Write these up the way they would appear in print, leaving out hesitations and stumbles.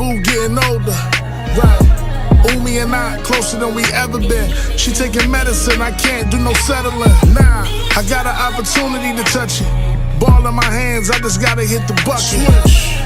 boo getting older. Right. Umi and I closer than we ever been. She taking medicine, I can't do no settling. Nah, I got an opportunity to touch it. Ball in my hands, I just gotta hit the bucket. Switch.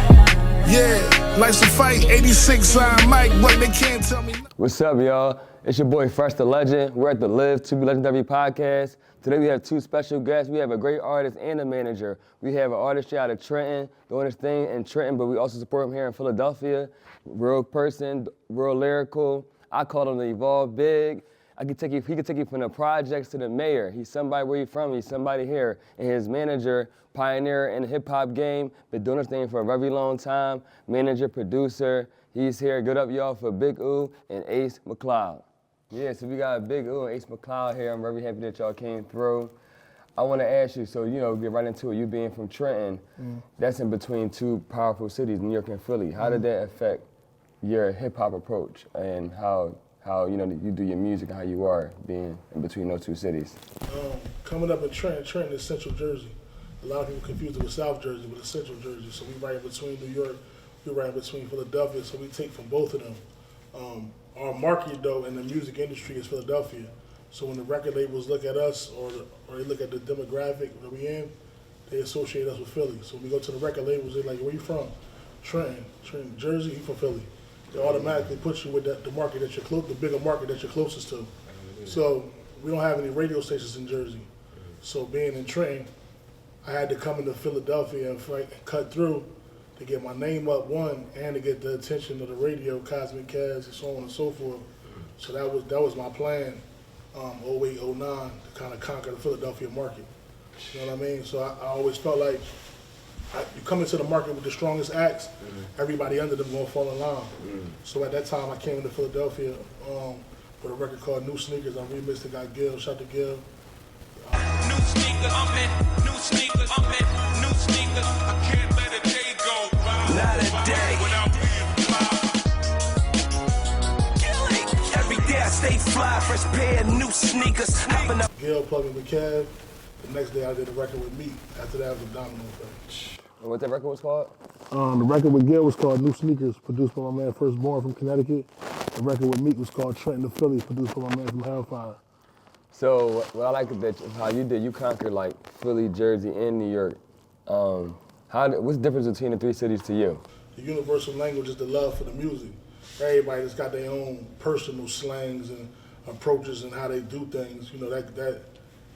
Yeah, life's a fight, 86 on Mike, but they can't tell me. What's up, y'all? It's your boy Fresh the Legend. We're at the Live to Be Legendary podcast. Today we have two special guests. We have a great artist and a manager. We have an artist out of Trenton, doing his thing in Trenton, but we also support him here in Philadelphia. Real person, real lyrical. I call him the Evolve Big. He could take you from the projects to the mayor. He's somebody where he's from, he's somebody here. And his manager, pioneer in the hip hop game, been doing his thing for a very long time. Manager, producer, he's here. Good up y'all for BIGOOH and Ace McClowd. Yeah, so we got BIGOOH and Ace McClowd here. I'm very happy that y'all came through. I want to ask you, so get right into it. You being from Trenton, that's in between two powerful cities, New York and Philly. How did that affect your hip hop approach and how you do your music and how you are being in between those two cities? Coming up in Trenton is Central Jersey. A lot of people confuse it with South Jersey, but it's Central Jersey. So we right in between New York, we right in between Philadelphia, so we take from both of them. Our market though in the music industry is Philadelphia. So when the record labels look at us or they look at the demographic that we in, they associate us with Philly. So when we go to the record labels, they're like, where you from? Trenton, Jersey, you from Philly. They automatically put you with the market that you're the bigger market that you're closest to. So we don't have any radio stations in Jersey. So being in Trenton, I had to come into Philadelphia and cut through to get my name up, one, and to get the attention of the radio, Cosmic Cast, and so on and so forth. So that was my plan, 08, 09, to kind of conquer the Philadelphia market. You know what I mean? So I always felt like you come into the market with the strongest acts, everybody under them gonna fall in line. So at that time, I came into Philadelphia with a record called New Sneakers. I remixed it, got Gil, shot to Gil. New sneakers, I'm in. New sneakers, I'm in. New sneakers, I can't let a day go by. Not a day without being fly. Every day I stay fly, fresh pair of new sneakers. Gil plugged in with Kev. The next day I did a record with Meek. After that was a domino effect. And what that record was called? The record with Gil was called New Sneakers, produced by my man Firstborn from Connecticut. The record with Meek was called Trenton to Philly, produced by my man from Hellfire. So what I like about how you conquered like Philly, Jersey, and New York. What's the difference between the three cities to you? The universal language is the love for the music. Everybody that's got their own personal slangs and approaches and how they do things. You know, that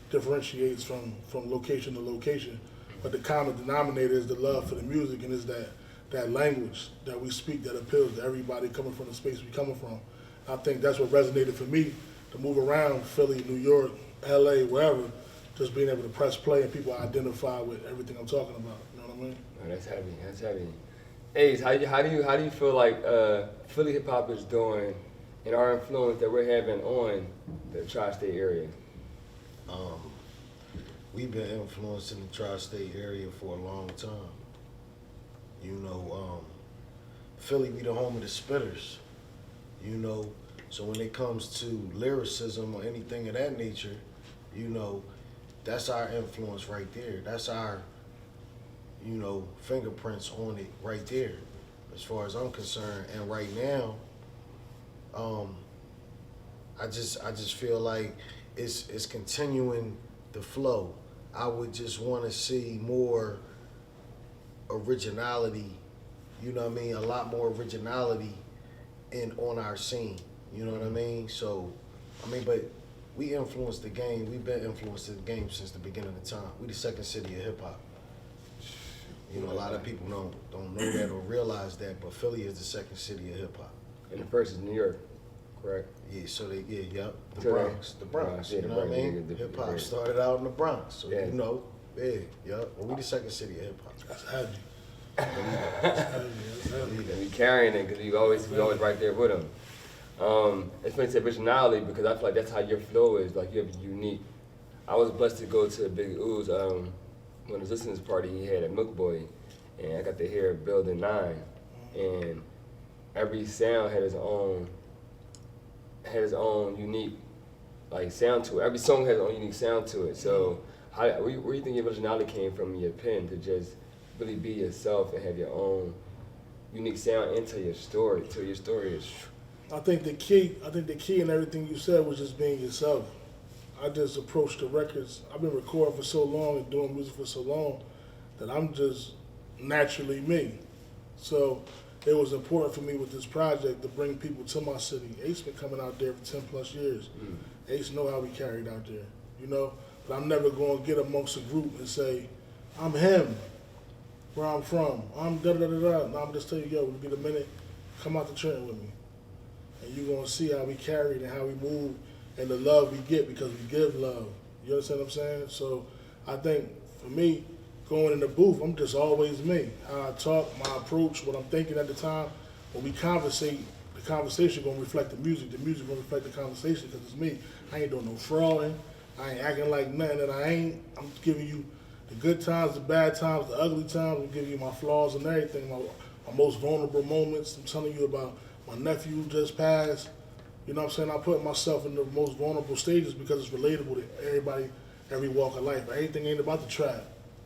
differentiates from location to location. But the common denominator is the love for the music, and is that language that we speak that appeals to everybody coming from the space we coming from. I think that's what resonated for me, to move around Philly, New York, LA, wherever, just being able to press play and people identify with everything I'm talking about. You know what I mean? Oh, that's heavy. Ace, how do you feel like Philly hip hop is doing and our influence that we're having on the tri-state area? We've been influencing the tri-state area for a long time. You know, Philly be the home of the spitters, you know, so when it comes to lyricism or anything of that nature, you know, that's our influence right there. That's our, fingerprints on it right there, as far as I'm concerned. And right now, I just feel like it's continuing the flow. I would just want to see more originality, you know what I mean? A lot more originality on our scene, you know what I mean? So, but we influenced the game. We've been influencing the game since the beginning of time. We the second city of hip hop. You know, a lot of people don't know that or realize that, but Philly is the second city of hip hop. And the first is New York, correct? Yeah, so the Bronx, yeah, you know what I mean? Hip hop started out in the Bronx, so yeah. you know, well, we the second city of hip hop. That's heavy. And we carrying it because we always right there with them. It's funny to say originality because I feel like that's how your flow is. Like you have unique. I was blessed to go to BIGOOH's when his listeners party he had at Milk Boy, and I got to hear Building 9, and every sound had its own unique like sound to it. Every song has its own unique sound to it. So where do you think your originality came from in your pen to just really be yourself and have your own unique sound and tell your story. Tell your story is. I think the key in everything you said was just being yourself. I just approached the records. I've been recording for so long and doing music for so long that I'm just naturally me. So it was important for me with this project to bring people to my city. Ace been coming out there for 10 plus years. Ace know how we carried out there, you know? But I'm never going to get amongst a group and say, I'm him, where I'm from. I'm da-da-da-da-da. No, I'm just telling you, yo, it'll be the minute, come out to Trenton with me. And you're going to see how we carried and how we move and the love we get because we give love. You understand what I'm saying? So I think for me, going in the booth, I'm just always me. How I talk, my approach, what I'm thinking at the time. When we conversate, the conversation gonna reflect the music gonna reflect the conversation because it's me. I ain't doing no frauding. I ain't acting like nothing that I ain't. I'm giving you the good times, the bad times, the ugly times. I'm giving you my flaws and everything, my most vulnerable moments. I'm telling you about my nephew who just passed. You know what I'm saying? I put myself in the most vulnerable stages because it's relatable to everybody, every walk of life. Everything ain't about the trap.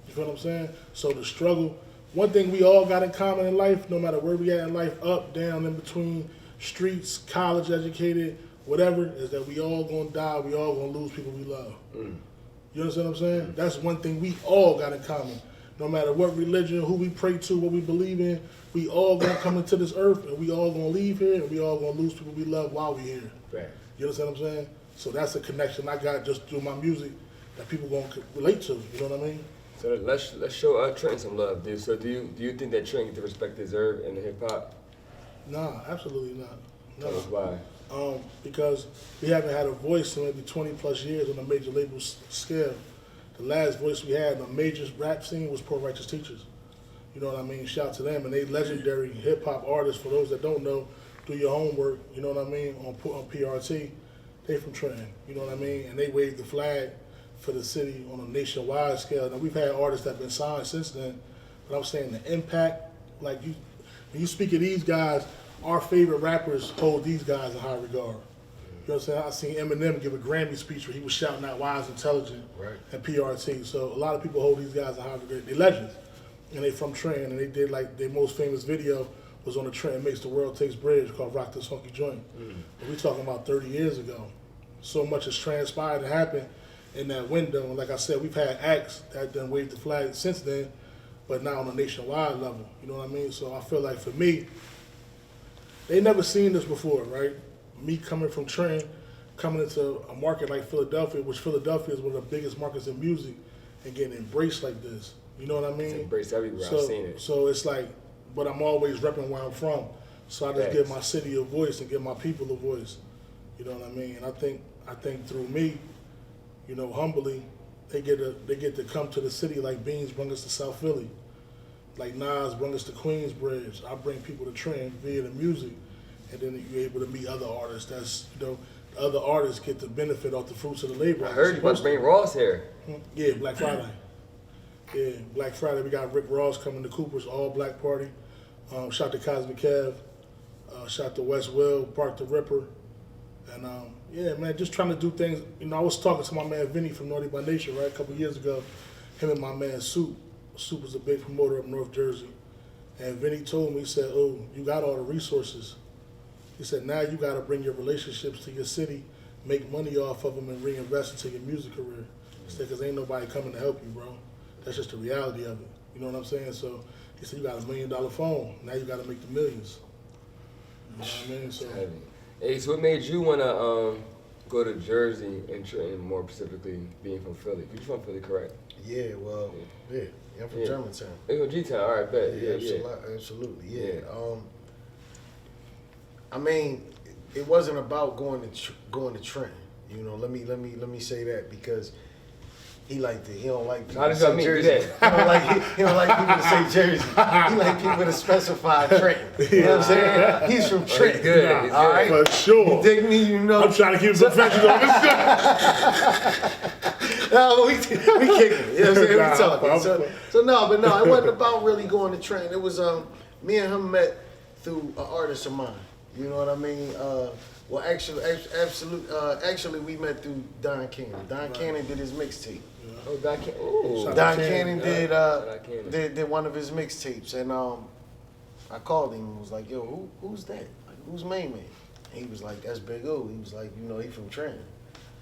You feel what I'm saying? So the struggle, one thing we all got in common in life, no matter where we at in life, up, down, in between, streets, college educated, whatever, is that we all gonna die, we all gonna lose people we love. You understand what I'm saying? That's one thing we all got in common. No matter what religion, who we pray to, what we believe in, we all gonna come into this earth and we all gonna leave here and we all gonna lose people we love while we here. Right. You understand what I'm saying? So that's a connection I got just through my music that people gonna relate to, you know what I mean? So let's show Trenton some love, dude. So do you think that Trenton get the respect deserved in the hip hop? Nah, absolutely not. No. Tell us why. Because we haven't had a voice in maybe 20 plus years on a major label scale. The last voice we had in a major rap scene was Poor Righteous Teachers. You know what I mean? Shout to them, and they legendary hip hop artists. For those that don't know, do your homework. You know what I mean? On PRT, they from Trenton. You know what I mean? And they waved the flag for the city on a nationwide scale. Now we've had artists that have been signed since then, but I'm saying the impact, like when you speak of these guys, our favorite rappers hold these guys in high regard. You know what I'm saying? I seen Eminem give a Grammy speech where he was shouting out wise, intelligent, and PRT. So a lot of people hold these guys in high regard. They're legends, and they from Trenton, and they did like their most famous video was on the Trenton Makes the World Takes Bridge called Rock This Honky Joint. But we talking about 30 years ago. So much has transpired and happened in that window. And like I said, we've had acts that done waved the flag since then, but now on a nationwide level. You know what I mean? So I feel like for me, they never seen this before, right? Me coming from Trenton, coming into a market like Philadelphia, which Philadelphia is one of the biggest markets in music, and getting embraced like this. You know what I mean? It's embraced everywhere. So, I've seen it. So it's like, but I'm always repping where I'm from. So I just Thanks. give my city a voice and give my people a voice. You know what I mean? And I think through me, you know, humbly, they get to come to the city like Beans bring us to South Philly, like Nas bring us to Queensbridge. I bring people to Trenton via the music, and then you're able to meet other artists. That's, you know, the other artists get the benefit off the fruits of the labor. I heard you about to bring Ross here. Yeah, Black Friday. Yeah, Black Friday. We got RICKROSS coming to Cooper's all black party. Shout to Cosmic Kev. Shout to West Will, Bark the Ripper. And yeah, man, just trying to do things. You know, I was talking to my man Vinny from Naughty by Nature, right, a couple years ago. Him and my man Soup. Soup was a big promoter up North Jersey. And Vinny told me, he said, oh, you got all the resources. He said, now you got to bring your relationships to your city, make money off of them, and reinvest into your music career. He said, because ain't nobody coming to help you, bro. That's just the reality of it. You know what I'm saying? So he said, you got $1 million phone. Now you got to make the millions. You know what I mean? So. Heavy. Hey, so what made you want to go to Jersey and Trenton, more specifically being from Philly? You're from Philly, correct? Yeah, well, yeah, I'm from Germantown. You from G-Town, all right, bet. Yeah, absolutely, yeah. I mean, it wasn't about going to Trenton. You know, let me say that, because he don't like people How to does that say mean Jersey. He don't like people to say Jersey. He like people to specify Trenton. You know what I'm saying? He's from Trenton. He's good. He's all right? For sure. You dig me? You know. I'm trying to keep it professional on this stuff. No, we kicking. You know what I'm saying? We talking. So no, it wasn't about really going to Trenton. It was me and him met through an artist of mine. You know what I mean? Well, actually, we met through Don Cannon. Don Cannon did his mixtape. Oh, Don Cannon. Shout out Don to Cannon Cannon, did one of his mixtapes, and I called him and was like, yo, who's that? Like, who's Main Man? And he was like, that's BIGOOH. He was like, you know, he from Trenton.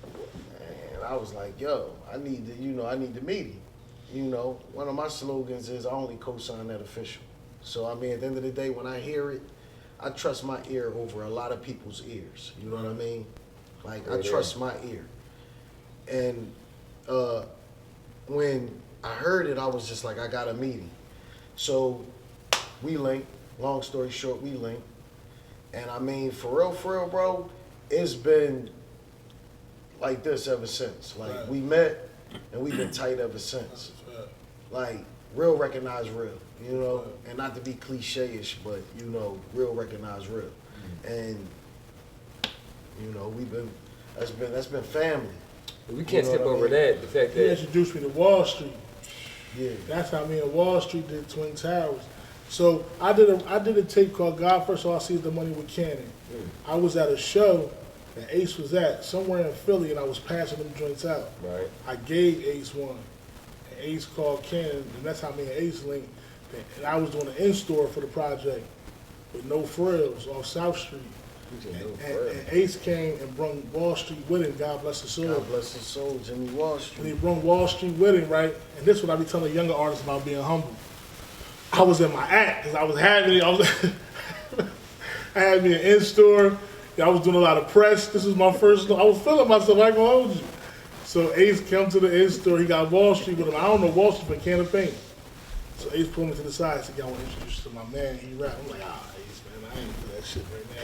And I was like, yo, I need to meet him. You know, one of my slogans is I only co-sign that official. So, I mean, at the end of the day, when I hear it, I trust my ear over a lot of people's ears. You know what I mean? Like, I trust my ear. And when I heard it, I was just like, I got a meeting. So we linked. Long story short, we linked. And I mean, for real, bro, it's been like this ever since. Like, we met and we've been tight ever since. Like, real recognize real, you know? And not to be cliche-ish, but, you know, real recognize real. And, you know, that's been family. But we can't skip over that, the fact He that... introduced me to Wallstreet. Yeah. That's how me and Wallstreet did Twin Towers. So I did a tape called God First All I See Is the Money with Cannon. I was at a show that Ace was at, somewhere in Philly, and I was passing them joints out. Right. I gave Ace one. And Ace called Cannon, and that's how me and Ace linked. And I was doing an in-store for the project with No Frills off South Street. And Ace came and brought Wallstreet with him, God bless his soul. God bless his soul, Jimmy Wallstreet. And he brought Wallstreet with him, right? And this is what I be telling younger artists about being humble. I was in my act, because I had me an in-store. I was doing a lot of press. This was my first, I was feeling myself, I ain't gonna hold you. So Ace come to the in-store, he got Wallstreet with him. I don't know Wallstreet from Can of Paint. So Ace pulled me to the side and said, "Y'all want to introduce you to my man, he rap." I'm like, Ace, man, I ain't for that shit right now,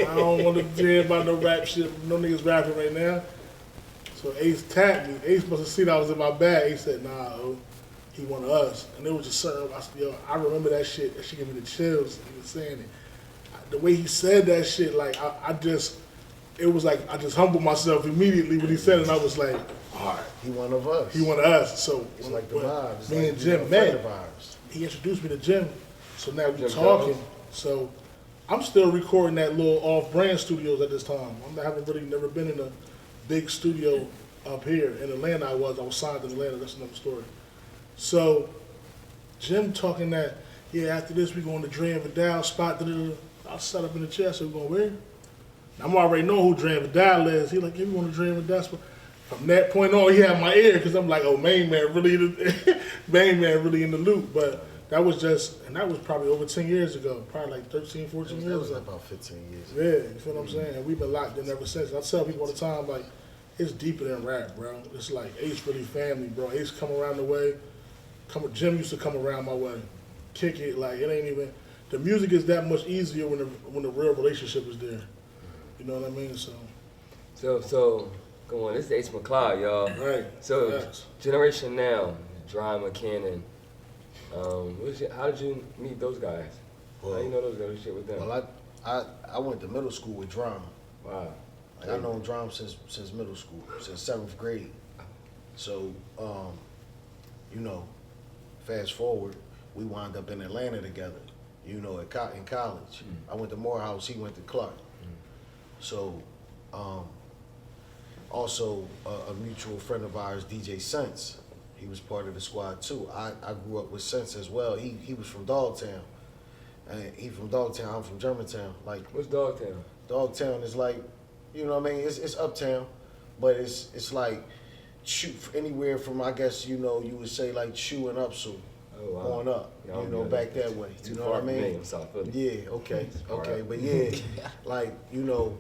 bro. I don't want to hear about no rap shit, no niggas rapping right now. So Ace tapped me. Ace must have seen I was in my bag. Ace said, "Nah, he wanted us." And it was just certain, I remember that shit. That shit gave me the chills. He was saying it. The way he said that shit, like, it was like, I just humbled myself immediately when he said it, and I was like, all right. He one of us. He one of us. So it's like the vibes. Me like and Jim met. Vibes. He introduced me to Jim. So now we're talking. So I'm still recording that little off-brand studios at this time. I haven't really never been in a big studio up here. In Atlanta I was signed in Atlanta, that's another story. So Jim talking that, yeah, after this we going to Dre and Vidal spot, I sat up in the chair, so we're going where? I'm already know who Dre and Vidal is. He like, yeah, we going to Dre and Vidal spot. From that point on, he had my ear, because I'm like, oh, Main Man really in the loop. But that was and that was probably over 10 years ago, probably like 13, 14 years ago. That was about 15 years ago. Yeah, you feel what I'm saying? And we've been locked in ever since. I tell people all the time, like, it's deeper than rap, bro. It's like Ace really family, bro. Ace come around the way. Jim used to come around my way. Kick it, like, it ain't even, the music is that much easier when the real relationship is there. You know what I mean? So, come on, this is Ace McClowd, y'all. Right. So, yes. Generation Now, Drama, Cannon. How did you meet those guys? Well, how you know those guys? Shit with them? Well, I went to middle school with Drama. Wow. Like, I known Drama since middle school, since 7th grade. So, you know, fast forward, we wound up in Atlanta together. You know, in college. I went to Morehouse, he went to Clark. So, also a mutual friend of ours, DJ Sense, he was part of the squad too. I grew up with Sense as well. He was from Dogtown. He from Dogtown, I'm from Germantown. Like, what's Dogtown? Dogtown is like, you know what I mean? It's uptown, but it's like anywhere from, I guess, you know, you would say like Chew and Upsall. Oh, wow. Going up, yeah, you know, back that way. You know what I mean? I'm South Philly. Yeah, okay, but yeah, like, you know,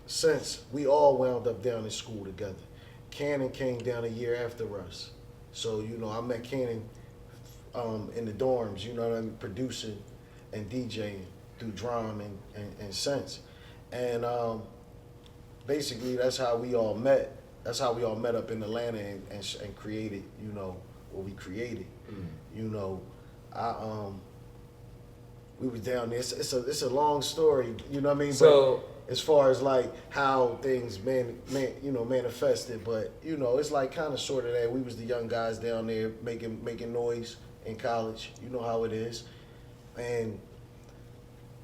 since we all wound up down in school together. Cannon came down a year after us. So, you know, I met Cannon in the dorms, you know what I mean, producing and DJing through Drum and Sense. And basically that's how we all met. That's how we all met up in Atlanta and created, you know, what we created. You know, we was down there. It's a long story, you know what I mean? So, but as far as like how things manifested, but you know, it's like kind of sort of that. We was the young guys down there making noise in college. You know how it is, and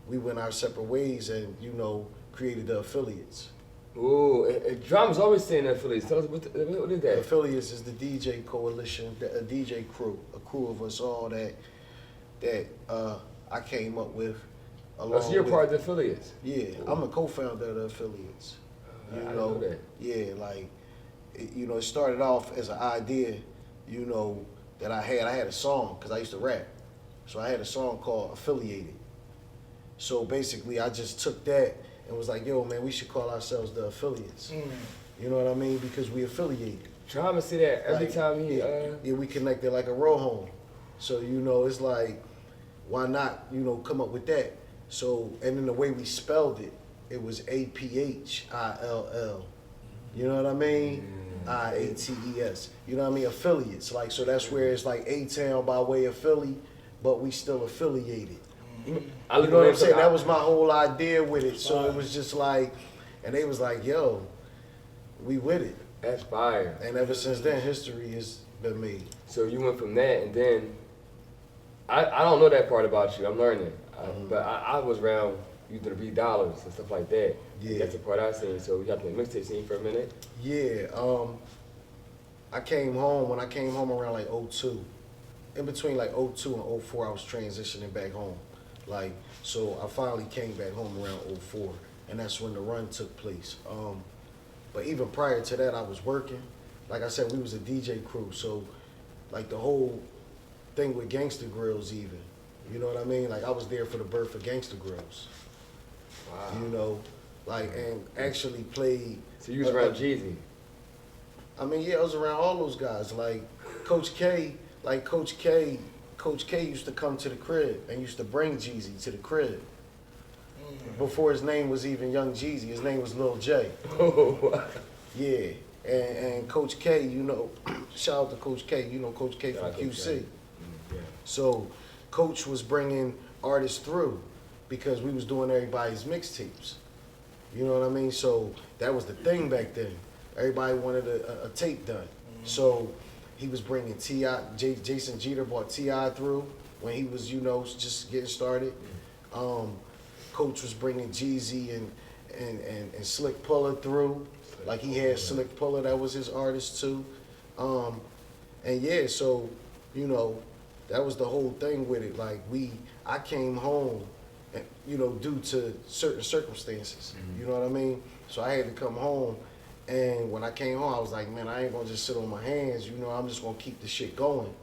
we went our separate ways, and you know, created the affiliates. Ooh, and Drama's always saying that affiliates. Tell us what is that? Affiliates is the DJ coalition, a DJ crew, a crew of us all that that I came up with. Oh, so you're part of the affiliates? Yeah, I'm a co-founder of the affiliates. I know that. Yeah, like, it started off as an idea, that I had a song, because I used to rap. So I had a song called Affiliated. So basically, I just took that and was like, yo, man, we should call ourselves the affiliates. You know what I mean? Because we affiliated. Trying to see that every time he... Yeah, we connected like a row home. So, it's like, why not, come up with that? So, and then the way we spelled it, it was APHILL. You know what I mean? IATES. You know what I mean? Affiliates. Like, so that's where it's like A-Town by way of Philly, but we still affiliated. You know what I'm saying? That was my whole idea with it. So it was just like, and they was like, yo, we with it. That's fire. And ever since then, history has been made. So you went from that, and then, I don't know that part about you. I'm learning. But I was around using the $3 and stuff like that. Yeah. That's the part I seen. So we got the mixtape scene for a minute. Yeah. I came home, when I came home around like 02. In between like 02 and 04, I was transitioning back home. Like, so I finally came back home around 04, and that's when the run took place. But even prior to that, I was working. Like I said, we was a DJ crew, so like the whole thing with Gangsta Grills even, you know what I mean? Like I was there for the birth of Gangsta Grills. Wow. And actually played. So you was around Jeezy? I mean, yeah, I was around all those guys. Like Coach K used to come to the crib and used to bring Jeezy to the crib. Before his name was even Young Jeezy, his name was Lil J. Yeah, and Coach K, shout out to Coach K, Coach K from QC. Yeah. So Coach was bringing artists through because we was doing everybody's mixtapes. You know what I mean? So that was the thing back then. Everybody wanted a tape done. So he was bringing T.I, Jason Jeter brought T.I through when he was, just getting started. Coach was bringing Jeezy and Slick Puller through. Like he had Slick Puller, that was his artist too. And yeah, so, that was the whole thing with it. Like I came home, due to certain circumstances, you know what I mean? So I had to come home, and when I came home, I was like, man, I ain't gonna just sit on my hands, I'm just gonna keep the shit going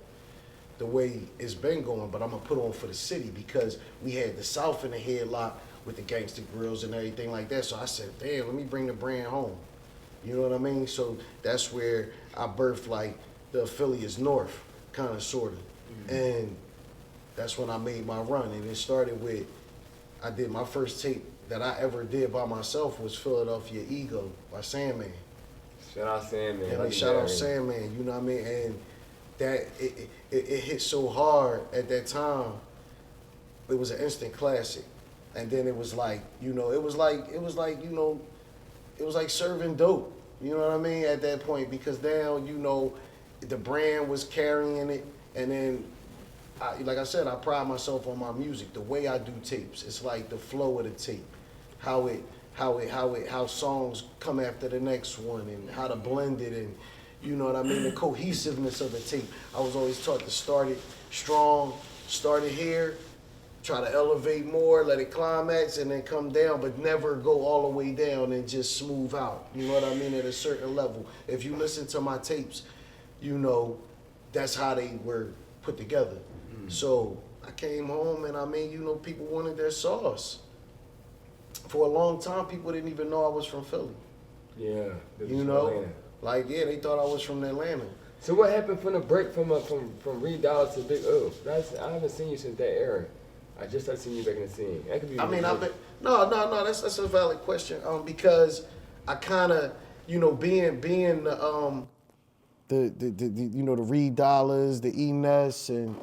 the way it's been going, but I'm gonna put on for the city because we had the South in the headlock with the Gangsta Grills and everything like that. So I said, damn, let me bring the brand home. You know what I mean? So that's where I birthed like the affiliates North, kind of, sort of. And that's when I made my run. And it started with, I did my first tape that I ever did by myself was Philadelphia Ego by Sandman. Shout out Sandman. Yeah, shout out Sandman, you know what I mean? And that it hit so hard at that time. It was an instant classic. And then it was like, it was like serving dope. You know what I mean? At that point, because now, the brand was carrying it. And then, like I said, I pride myself on my music. The way I do tapes, it's like the flow of the tape, how songs come after the next one, and how to blend it, and you know what I mean, the cohesiveness of the tape. I was always taught to start it strong, start it here, try to elevate more, let it climax, and then come down, but never go all the way down and just smooth out. You know what I mean? At a certain level. If you listen to my tapes, that's how they were put together. So I came home and people wanted their sauce. For a long time, people didn't even know I was from Philly. Yeah. Atlanta. Like, yeah, they thought I was from Atlanta. So what happened from the break from $3 to BIGOOH? I haven't seen you since that era. I just started seeing you back in the scene. That could be. No. That's a valid question. Because I kind of, being the Reed Dollars, the E-Ness, and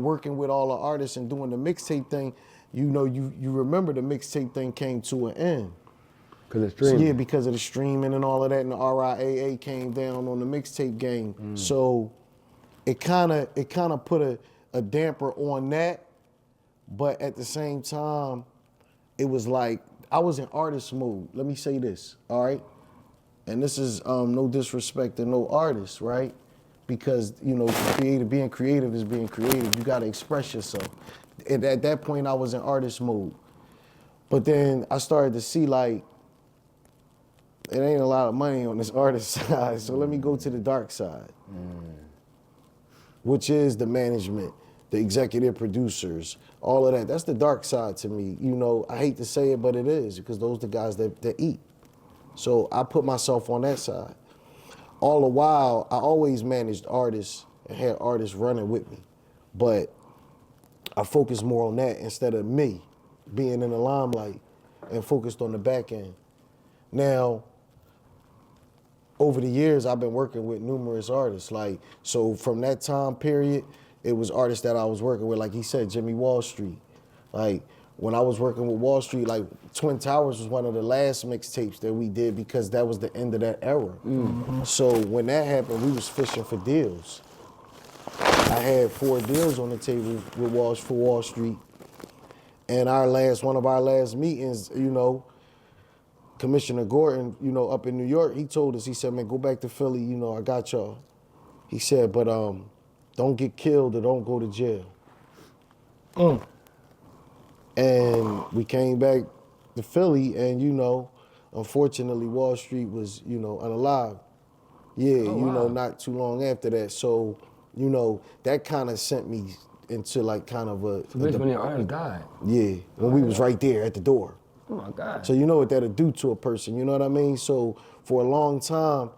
working with all the artists and doing the mixtape thing, you remember the mixtape thing came to an end. Because of streaming. Yeah, because of the streaming and all of that, and the RIAA came down on the mixtape game. So it kind of put a damper on that, but at the same time, it was like I was in artist mode. Let me say this, all right? And this is no disrespect to no artist, right? because, you know, being creative is being creative. You gotta express yourself. And at that point, I was in artist mode. But then I started to see like, it ain't a lot of money on this artist side, so let me go to the dark side, which is the management, the executive producers, all of that. That's the dark side to me. You know, I hate to say it, but it is, because those are the guys that eat. So I put myself on that side. All the while, I always managed artists and had artists running with me, but I focused more on that instead of me being in the limelight and focused on the back end. Now, over the years, I've been working with numerous artists. Like, so from that time period, it was artists that I was working with, like he said, Jimmy Wallstreet. Like, when I was working with Wallstreet, like, Twin Towers was one of the last mixtapes that we did because that was the end of that era. So when that happened, we was fishing for deals. I had 4 deals on the table with Wallstreet. And one of our last meetings, you know, Commissioner Gordon, you know, up in New York, he told us, he said, man, go back to Philly, you know, I got y'all. He said, but don't get killed or don't go to jail. And we came back to Philly and, you know, unfortunately, Wallstreet was, you know, unalive. Yeah, you know, not too long after that. So, you know, that kind of sent me into like kind of a... So when your artist died? Yeah, when we was right there at the door. Oh my God. So you know what that'll do to a person, you know what I mean? So for a long time,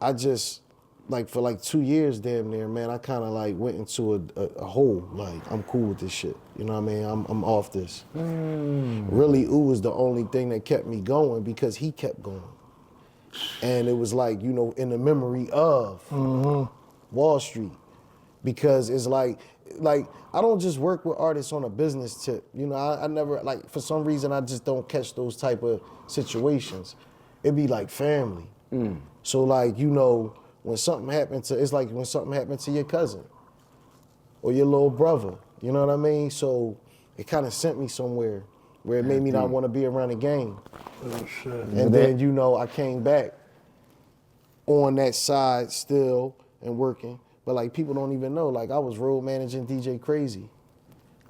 I just, like for like 2 years damn near, man, I kind of like went into a hole. Like, I'm cool with this shit, you know what I mean? I'm off this. Really, Ooh was the only thing that kept me going because he kept going. And it was like, you know, in the memory of Wallstreet. Because it's like, I don't just work with artists on a business tip. You know, I never, like, for some reason, I just don't catch those type of situations. It'd be like family. So like, you know, when something happened to, it's like when something happened to your cousin or your little brother, you know what I mean? So it kind of sent me somewhere where it made me not want to be around the game. Oh, shit. And then, you know, I came back on that side still and working. But like people don't even know, like I was road managing DJ Crazy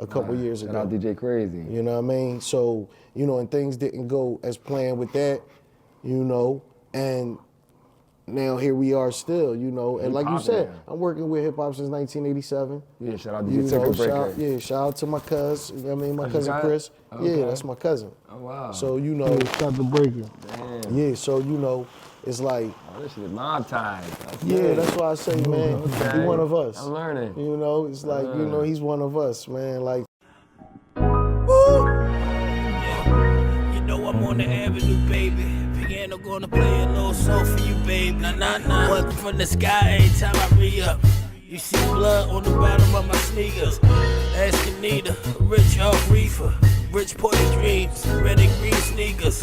a couple years ago. Shout out DJ Crazy. You know what I mean? So, you know, and things didn't go as planned with that, you know, and now here we are still, you know, and like you said, I'm working with hip hop since 1987. Yeah, shout out to DJ Circuit Breaker. Shout out to my cousin, you know what I mean, my cousin Chris. Okay. Yeah, that's my cousin. Oh wow. So, you know. Circuit Breaker. Damn. Yeah, so, you know, it's like. Oh, this shit is mob ties. Yeah, that's why I say, man, he one of us. I'm learning. You know, it's like, you know, he's one of us, man. Like. Woo! Yeah. You know I'm on the avenue, baby. Piano gonna play a little song for you, babe. Nah, nah, nah. One from the sky every time I re-up. You see blood on the bottom of my sneakers. Ask Anita, rich off reefer. Rich poison dreams, red and green sneakers.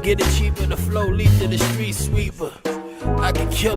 Get it cheaper, the flow lead to the street sweeper. I can kill